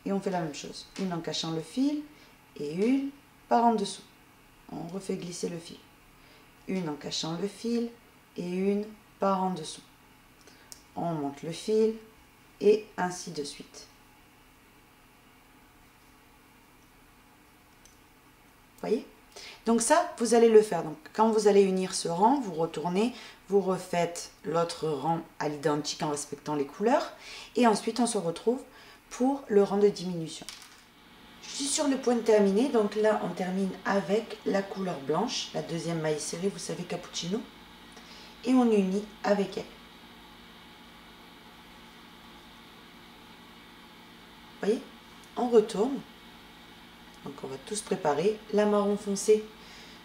et on fait la même chose. Une en cachant le fil et une par en dessous. On refait glisser le fil. Une en cachant le fil et une par en dessous. On monte le fil et ainsi de suite. Voyez? Donc ça, vous allez le faire. Donc, quand vous allez unir ce rang, vous retournez, vous refaites l'autre rang à l'identique en respectant les couleurs. Et ensuite, on se retrouve pour le rang de diminution. Je suis sur le point de terminer. Donc là, on termine avec la couleur blanche, la deuxième maille serrée, vous savez, cappuccino. Et on unit avec elle. Vous voyez? On retourne. Donc on va tous préparer. La marron foncé,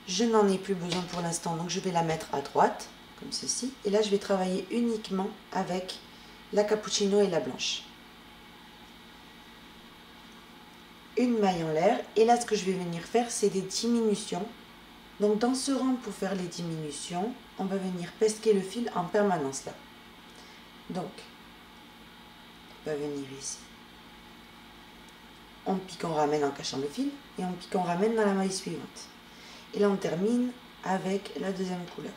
je n'en ai plus besoin pour l'instant, donc je vais la mettre à droite. comme ceci. Et là, je vais travailler uniquement avec la cappuccino et la blanche. Une maille en l'air. Et là, ce que je vais venir faire, c'est des diminutions. Donc, dans ce rang, pour faire les diminutions, on va venir pesquer le fil en permanence là. Donc, on va venir ici. On pique, on ramène en cachant le fil. Et on pique, on ramène dans la maille suivante. Et là, on termine avec la deuxième couleur.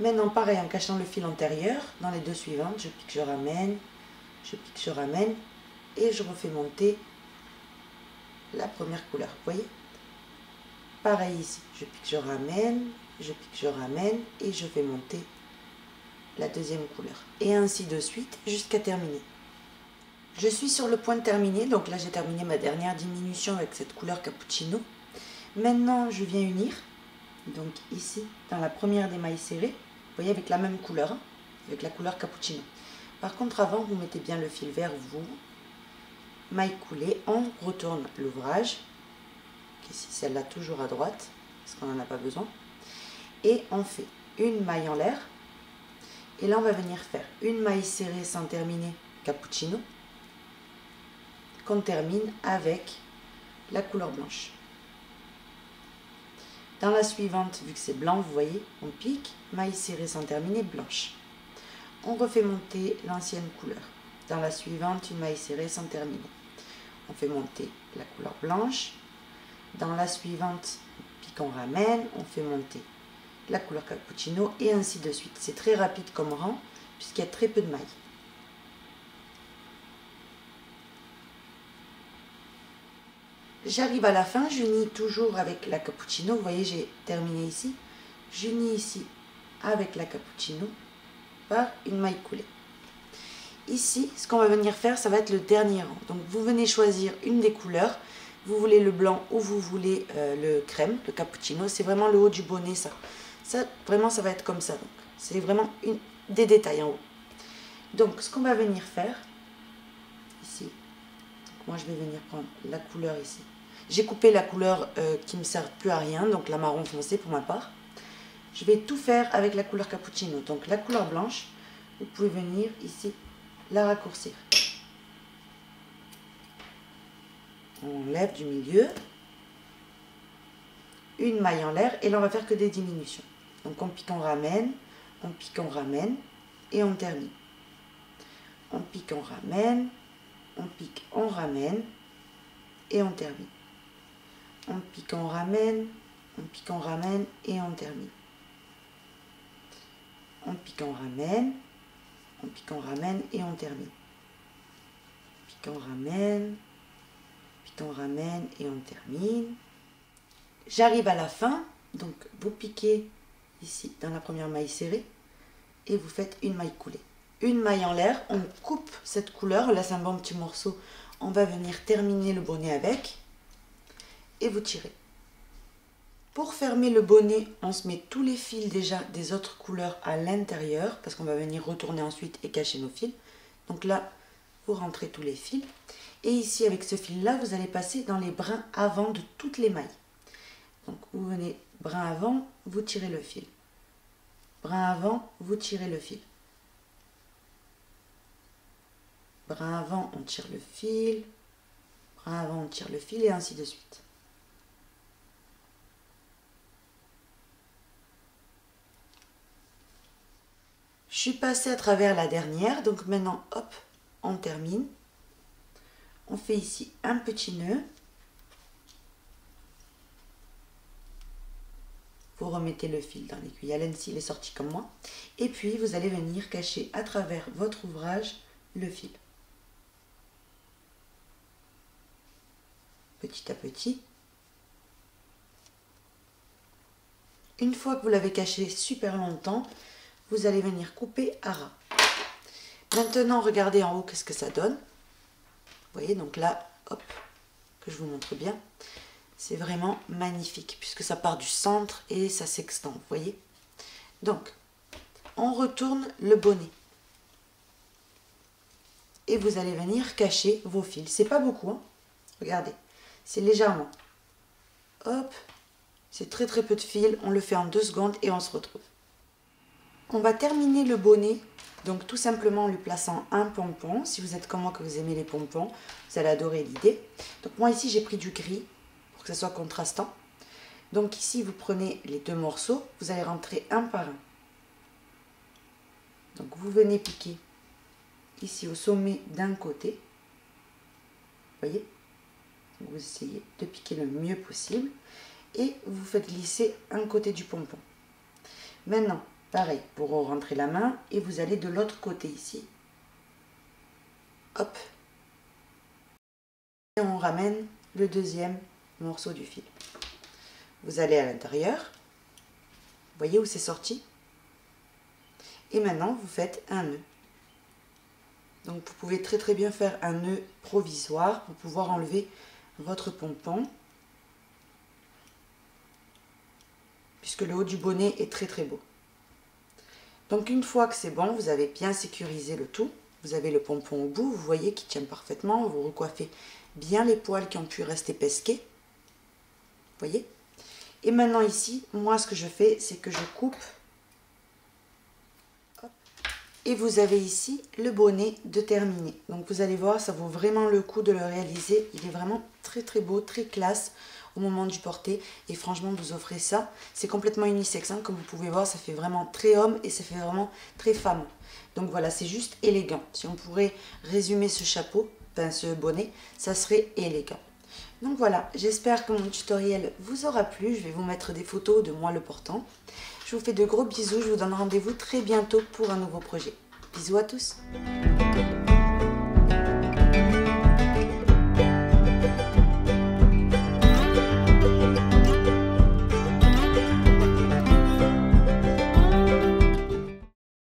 Maintenant, pareil, en cachant le fil antérieur, dans les deux suivantes, je pique, je ramène, je pique, je ramène, et je refais monter la première couleur, vous voyez? Pareil ici, je pique, je ramène, je pique, je ramène, et je fais monter la deuxième couleur. Et ainsi de suite, jusqu'à terminer. Je suis sur le point de terminer, donc là j'ai terminé ma dernière diminution avec cette couleur cappuccino. Maintenant, je viens unir, donc ici, dans la première des mailles serrées, vous voyez, avec la même couleur, hein, avec la couleur cappuccino. Par contre, avant, vous mettez bien le fil vers vous, maille coulée, on retourne l'ouvrage, ici celle-là toujours à droite, parce qu'on n'en a pas besoin, et on fait une maille en l'air, et là on va venir faire une maille serrée sans terminer cappuccino, qu'on termine avec la couleur blanche. Dans la suivante, vu que c'est blanc, vous voyez, on pique, maille serrée sans terminer, blanche. On refait monter l'ancienne couleur. Dans la suivante, une maille serrée sans terminer. On fait monter la couleur blanche. Dans la suivante, on pique, on ramène, on fait monter la couleur cappuccino et ainsi de suite. C'est très rapide comme rang puisqu'il y a très peu de mailles. J'arrive à la fin, j'unis toujours avec la cappuccino. Vous voyez, j'ai terminé ici. J'unis ici avec la cappuccino par une maille coulée. Ici, ce qu'on va venir faire, ça va être le dernier rang. Donc, vous venez choisir une des couleurs. Vous voulez le blanc ou vous voulez le crème, le cappuccino. C'est vraiment le haut du bonnet, ça. Ça, vraiment, ça va être comme ça. C'est vraiment des détails en haut. Donc, ce qu'on va venir faire, ici, donc moi, je vais venir prendre la couleur ici. J'ai coupé la couleur qui ne me sert plus à rien, donc la marron foncé pour ma part. Je vais tout faire avec la couleur cappuccino. Donc la couleur blanche, vous pouvez venir ici la raccourcir. On enlève du milieu. Une maille en l'air et là on va faire que des diminutions. Donc on pique, on ramène, on pique, on ramène et on termine. On pique, on ramène, on pique, on ramène et on termine. On pique, on ramène, on pique, on ramène et on termine. On pique, on ramène, on pique, on ramène et on termine. On pique, on ramène, on pique, on ramène et on termine. J'arrive à la fin, donc vous piquez ici dans la première maille serrée et vous faites une maille coulée. Une maille en l'air, on coupe cette couleur, là c'est un bon petit morceau, on va venir terminer le bonnet avec. Et vous tirez. Pour fermer le bonnet, on se met tous les fils déjà des autres couleurs à l'intérieur parce qu'on va venir retourner ensuite et cacher nos fils. Donc là, vous rentrez tous les fils. Et ici, avec ce fil-là, vous allez passer dans les brins avant de toutes les mailles. Donc vous venez brin avant, vous tirez le fil. Brin avant, vous tirez le fil. Brin avant, on tire le fil. Brin avant, on tire le fil et ainsi de suite. Je suis passée à travers la dernière, donc maintenant, hop, on termine. On fait ici un petit nœud. Vous remettez le fil dans l'aiguille à laine s'il est sorti comme moi. Et puis, vous allez venir cacher à travers votre ouvrage le fil. Petit à petit. Une fois que vous l'avez caché super longtemps, vous allez venir couper à ras. Maintenant, regardez en haut qu'est-ce que ça donne. Vous voyez, donc là, hop, que je vous montre bien. C'est vraiment magnifique puisque ça part du centre et ça s'extend, vous voyez. Donc, on retourne le bonnet. Et vous allez venir cacher vos fils. C'est pas beaucoup, hein. Regardez, c'est légèrement. Hop, C'est très très peu de fil, on le fait en 2 secondes et on se retrouve. On va terminer le bonnet, donc tout simplement en lui plaçant un pompon. Si vous êtes comme moi que vous aimez les pompons, vous allez adorer l'idée. Donc moi ici j'ai pris du gris pour que ça soit contrastant. Donc ici vous prenez les 2 morceaux, vous allez rentrer un par un. Donc vous venez piquer ici au sommet d'un côté. Vous voyez? Vous essayez de piquer le mieux possible. Et vous faites glisser un côté du pompon. Maintenant, pareil, pour rentrer la main, et vous allez de l'autre côté ici. Hop. Et on ramène le 2e morceau du fil. Vous allez à l'intérieur. Vous voyez où c'est sorti? Et maintenant, vous faites un nœud. Donc, vous pouvez très très bien faire un nœud provisoire pour pouvoir enlever votre pompon. Puisque le haut du bonnet est très très beau. Donc une fois que c'est bon, vous avez bien sécurisé le tout. Vous avez le pompon au bout, vous voyez, qui tient parfaitement. Vous recoiffez bien les poils qui ont pu rester pesqués. Vous voyez? Et maintenant ici, moi ce que je fais, c'est que je coupe. Hop. Et vous avez ici le bonnet de terminé. Donc vous allez voir, ça vaut vraiment le coup de le réaliser. Il est vraiment très très beau, très classe au moment du porter, et franchement vous offrez ça, c'est complètement unisexe, hein. Comme vous pouvez voir, ça fait vraiment très homme et ça fait vraiment très femme. Donc voilà, c'est juste élégant. Si on pourrait résumer ce chapeau, enfin ce bonnet, ça serait élégant. Donc voilà, j'espère que mon tutoriel vous aura plu. Je vais vous mettre des photos de moi le portant. Je vous fais de gros bisous, je vous donne rendez-vous très bientôt pour un nouveau projet. Bisous à tous.